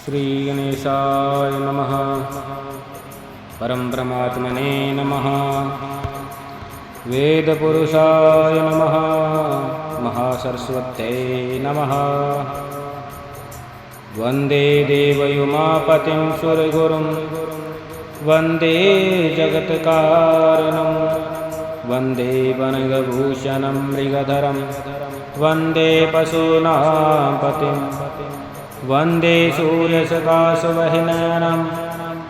श्री गणेशाय नमः। परम परमात्मने नमः। वेदपुरुषाय नमः। महासरस्वत्यै नमः। वन्दे देवयुमापतिं सुरगुरुं वन्दे जगत्कारणं वन्दे वनगभूषणं मृगधरं वन्दे पशूनां पतिं वन्दे सूर्यसकाशवह्निनयनं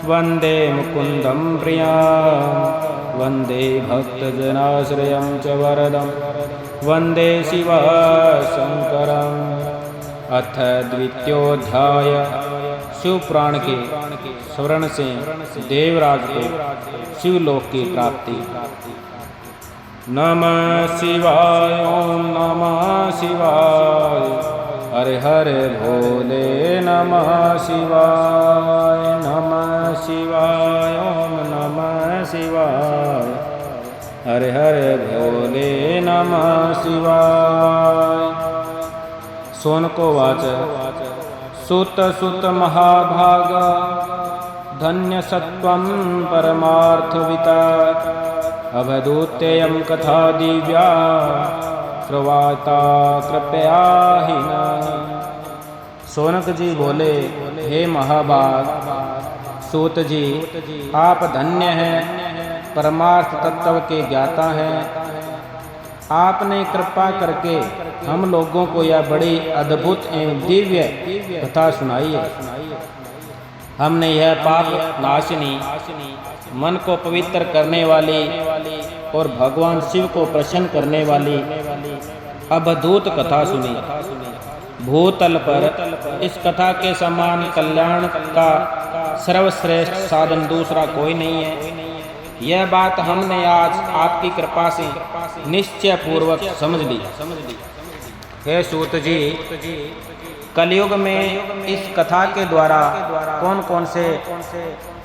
वन्दे मुकुन्दं प्रिया वन्दे भक्तजनाश्रयं च वरदं वन्दे शिवशङ्करम्। अथ द्वितीयोऽध्याय। शिवपुराण के स्मरण से देवराज को शिवलोक की प्राप्ति। नमः शिवाय ओम नमः शिवाय हरे हरे भोले नमः शिवाय नमः शिवाय ओम नमः शिवाय हरे हरे भोले नमः शिवाय। शौनकोवाच सुत सुत महाभाग धन्य सत्वं परमार्थविता अवधूतेयं कथा दिव्या श्रवाता कृपया हि न। शौनक जी बोले, हे महाभाग सूत जी, आप धन्य हैं, परमार्थ तत्व के ज्ञाता हैं। आपने कृपा करके हम लोगों को यह बड़ी अद्भुत एवं दिव्य कथा सुनाई है। हमने यह पाप नाशिनी, मन को पवित्र करने वाली और भगवान शिव को प्रसन्न करने वाली अद्भुत कथा सुनी। भूतल पर इस कथा के समान कल्याण का सर्वश्रेष्ठ साधन दूसरा कोई नहीं है। यह बात हमने आज आपकी कृपा से निश्चय पूर्वक समझ ली। हे सूत जी, कलयुग में इस कथा के द्वारा कौन कौन से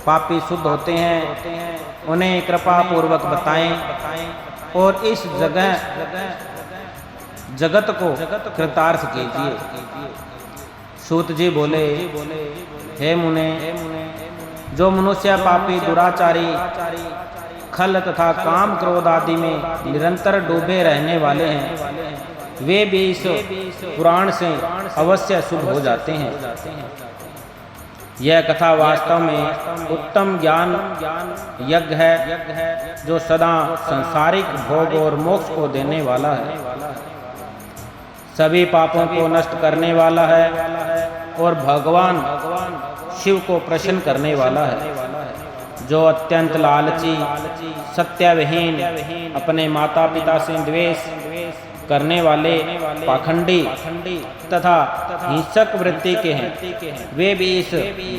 पापी शुद्ध होते हैं, उन्हें कृपा पूर्वक बताएं और इस जगत को कृतार्थ कीजिए। सूत जी बोले, हे मुने, जो मनुष्य पापी दुराचारी खल तथा काम क्रोध आदि में निरंतर डूबे रहने वाले हैं, वे भी इस पुराण से अवश्य शुद्ध हो जाते हैं। यह कथा वास्तव में उत्तम ज्ञान यज्ञ है, जो सदा सांसारिक भोग और मोक्ष को देने वाला है, सभी पापों को नष्ट करने वाला है और भगवान शिव को प्रसन्न करने वाला है। जो अत्यंत लालची, सत्यविहीन, अपने माता पिता से द्वेष करने वाले, पाखंडी तथा हिंसक वृत्ति के हैं, वे भी इस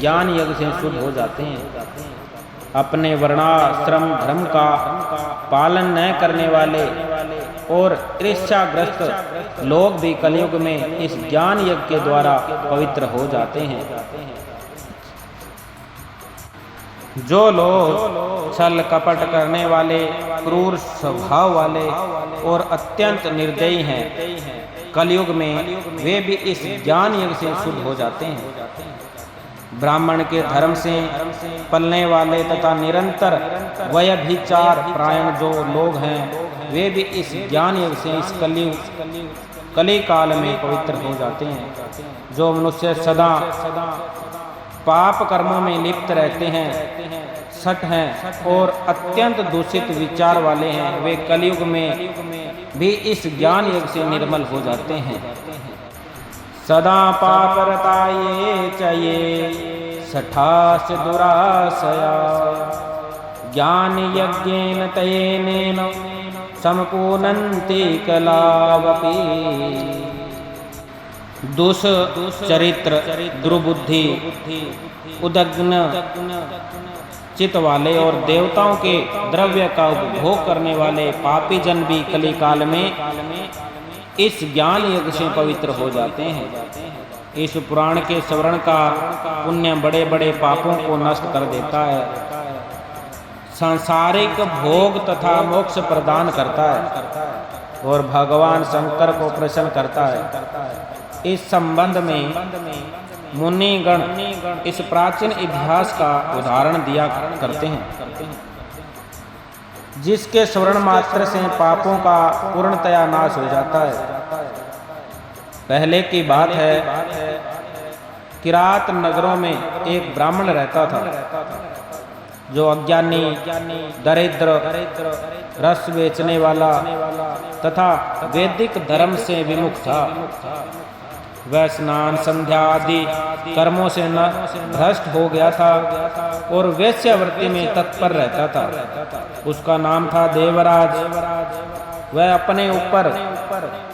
ज्ञान यज्ञ से शुद्ध हो जाते हैं। अपने वर्णाश्रम धर्म का पालन न करने वाले और ईर्ष्याग्रस्त लोग भी कलयुग में इस ज्ञान यज्ञ के द्वारा पवित्र हो जाते हैं। जो लोग छल कपट करने वाले, क्रूर स्वभाव वाले और अत्यंत निर्दयी हैं, कलयुग में वे भी इस ज्ञान यज्ञ से शुद्ध हो जाते हैं। ब्राह्मण के धर्म से पलने वाले तथा निरंतर व्यभिचार परायण जो लोग हैं, वे भी इस ज्ञान यज्ञ से इस कली काल में पवित्र हो जाते हैं। जो मनुष्य सदा पाप कर्मों में लिप्त रहते हैं, सठ हैं और अत्यंत दूषित विचार वाले हैं, वे कलयुग में भी इस ज्ञान यज्ञ से निर्मल हो जाते हैं। सदा पाप रताये चाहिए सठास दुराशया ज्ञान यज्ञेन तयेनेन सम्पूर्णन्ति कलावपि। दुष्चरित्र, दुर्बुद्धि, उदग्न चित्त वाले और देवताओं के द्रव्य का उपभोग करने वाले पापी जन भी कली काल में इस ज्ञान यज्ञ से पवित्र हो जाते हैं। इस पुराण के श्रवण का पुण्य बड़े बड़े पापों को नष्ट कर देता है, सांसारिक भोग तथा मोक्ष प्रदान करता है और भगवान शंकर को प्रसन्न करता है। इस संबंध में मुनिगण इस प्राचीन इतिहास का उदाहरण दिया करते हैं, जिसके स्मरण मात्र से पापों का पूर्णतया नाश हो जाता है। पहले की बात है, किरात नगरों में एक ब्राह्मण रहता था, जो अज्ञानी, दरिद्र, रस बेचने वाला तथा वैदिक धर्म से विमुख था। वह स्नान, संध्या आदि कर्मों से न भ्रष्ट हो गया था और वेश्यावृत्ति में तत्पर रहता था। उसका नाम था देवराज। वह अपने ऊपर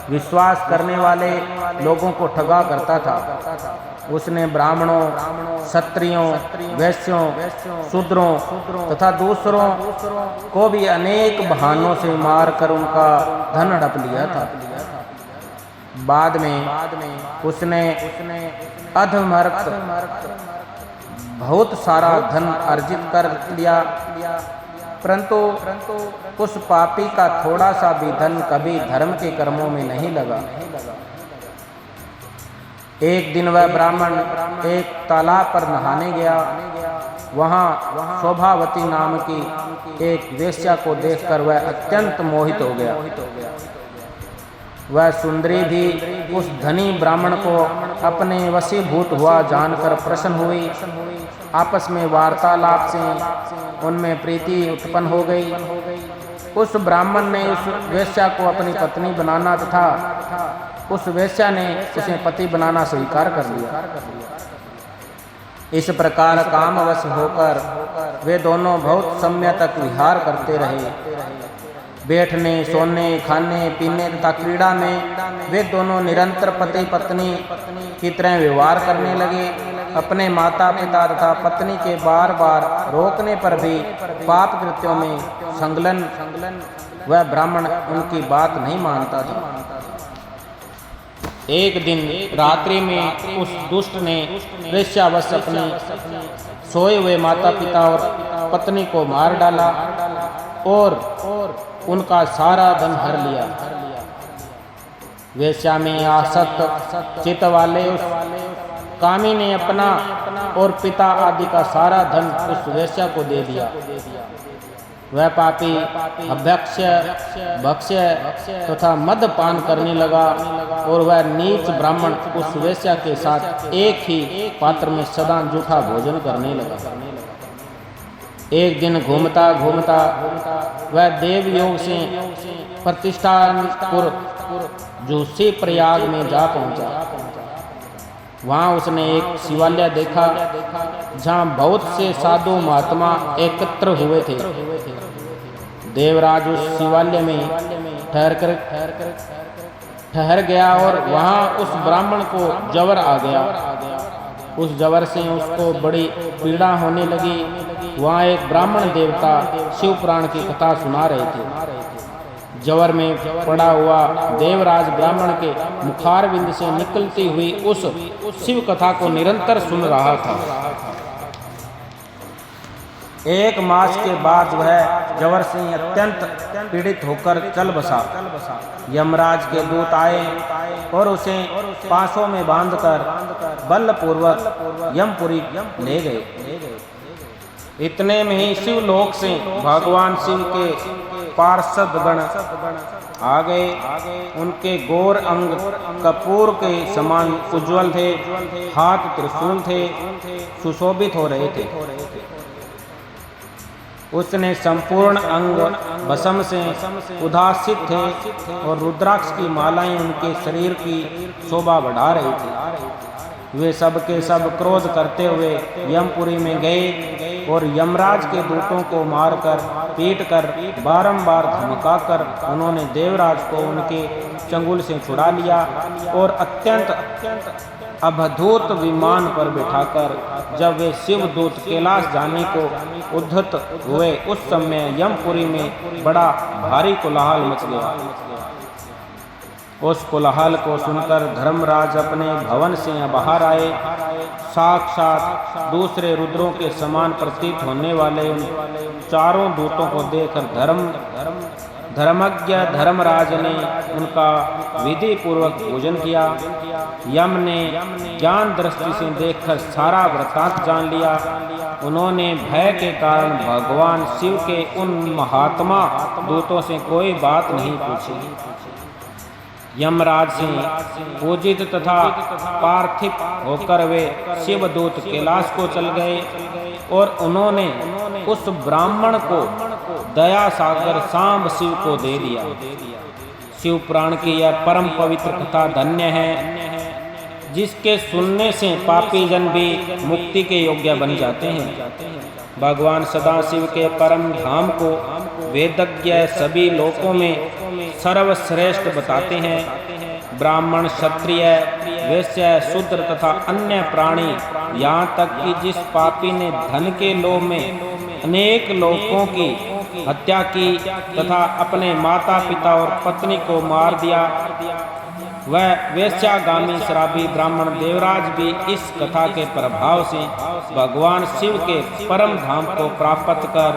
विश्वास करने वाले लोगों को ठगा करता था। उसने ब्राह्मणों, क्षत्रियों, वैश्यों, शूद्रों तथा दूसरों को भी अनेक बहानों से मारकर उनका धन हड़प लिया था। बाद में उसने अधमर्त बहुत सारा धन अर्जित कर लिया, परंतु उस पापी का थोड़ा सा भी धन कभी धर्म के कर्मों में नहीं लगा। एक दिन वह ब्राह्मण एक तालाब पर नहाने गया। वहाँ शोभावती नाम की एक वेश्या को देखकर वह अत्यंत मोहित हो गया। वह सुंदरी भी उस धनी ब्राह्मण को अपने वशीभूत हुआ जानकर प्रसन्न हुई। आपस में वार्तालाप से उनमें प्रीति उत्पन्न हो गई। उस ब्राह्मण ने उस वेश्या को अपनी पत्नी बनाना तथा उस वेश्या ने उसे पति बनाना स्वीकार कर लिया। इस प्रकार कामवश होकर वे दोनों बहुत समय तक विहार करते रहे। बैठने, सोने, खाने, पीने तथा क्रीड़ा में वे दोनों निरंतर पति पत्नी की तरह व्यवहार करने लगे। अपने माता पिता तथा पत्नी के बार बार रोकने पर भी पाप कृत्यों में संलग्न वह ब्राह्मण उनकी बात नहीं मानता था। एक दिन रात्रि में उस दुष्ट ने वेश्यावश अपने सोए हुए माता पिता और पत्नी को मार डाला और उनका सारा धन हर लिया। वेश्या में आसक्त चित्त वाले उस कामी ने अपना और पिता आदि का सारा धन उस वेश्या को दे दिया। वह पापी अभक्ष्य, भक्ष्य तथा मदपान करने लगा और वह नीच ब्राह्मण उस वेश्या के साथ एक ही पात्र में सदा जूठा भोजन करने लगा। एक दिन घूमता घूमता वह देवयोग से प्रतिष्ठानपुर जोशी प्रयाग में जा पहुंचा। वहां उसने एक शिवालय देखा, जहां बहुत से साधु महात्मा एकत्र हुए थे। देवराज उस शिवालय में ठहर गया और वहां उस ब्राह्मण को जवर आ गया। उस जवर से उसको बड़ी पीड़ा होने लगी। वहाँ एक ब्राह्मण देवता शिव पुराण की कथा सुना रहे थे। जवर में पड़ा हुआ देवराज ब्राह्मण के मुखारविंद से निकलती हुई उस शिव कथा को निरंतर सुन रहा था। एक मास के बाद वह जवर से अत्यंत पीड़ित होकर चल बसा। यमराज के दूत आए और उसे पांसों में बांधकर बलपूर्वक यमपुरी ले गए। इतने में ही शिवलोक से भगवान शिव के पार्षद गण आ गए। उनके गौर अंग कपूर के समान उज्जवल थे, हाथ त्रिशूल थे, सुशोभित हो रहे थे। उसने संपूर्ण अंग भस्म से उदासित थे और रुद्राक्ष की मालाएं उनके शरीर की शोभा बढ़ा रही थी। वे सब के सब क्रोध करते हुए यमपुरी में गए और यमराज के दूतों को मारकर पीटकर बारंबार धमकाकर उन्होंने देवराज को उनके चंगुल से छुड़ा लिया और अत्यंत अभूत विमान पर बिठाकर जब वे शिवदूत कैलाश जाने को उद्धत हुए, उस समय यमपुरी में बड़ा भारी कोलाहल मच गया। उस कोलाहल को सुनकर धर्मराज अपने भवन से बाहर आए। साक्षात दूसरे रुद्रों के समान प्रतीत होने वाले उन चारों दूतों को देखकर धर्मज्ञ धर्मराज ने उनका विधि पूर्वक पूजन किया। यम ने ज्ञान दृष्टि से देखकर सारा वृत्तांत जान लिया। उन्होंने भय के कारण भगवान शिव के उन महात्मा दूतों से कोई बात नहीं पूछी। यमराज से पूजित तथा पार्थिव होकर वे शिवदूत कैलाश को चल गए और उन्होंने उस ब्राह्मण को दया सागर सांब शिव को दे दिया। शिव पुराण की यह परम पवित्र कथा धन्य है, जिसके सुनने से पापी जन भी मुक्ति के योग्य बन जाते हैं। भगवान सदाशिव के परम धाम को वेदज्ञ सभी लोकों में सर्वश्रेष्ठ बताते हैं। ब्राह्मण, क्षत्रिय, वैश्य, शूद्र तथा अन्य प्राणी, यहाँ तक कि जिस पापी ने धन के लोभ में अनेक लोगों की हत्या की तथा अपने माता पिता और पत्नी को मार दिया, वह वेश्यागामी शराबी ब्राह्मण देवराज भी इस कथा के प्रभाव से भगवान शिव के परम धाम को प्राप्त कर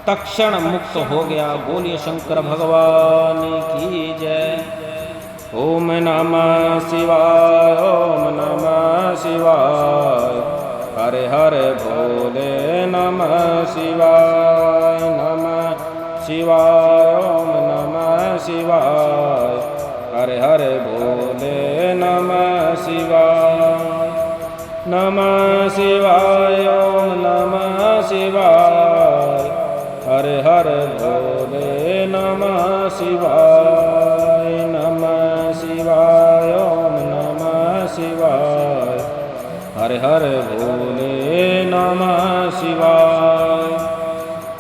तक्षण मुक्त हो गया। बोलिए शंकर भगवान की जय। ओम नमः शिवाय, ओम नमः शिवाय, हरे हरे भोले नमः शिवाय, नमः शिवाय, ओम नमः शिवाय, हरे हरे भोले नमः शिवाय, नमः शिवाय, ओम नमः शिवाय, हरे हरे भोले नमः शिवाय, नमः शिवाय, ओम नमः शिवाय, हरे हरे भोले नमः शिवाय।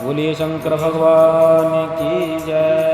बोलिए शंकर भगवान की जय।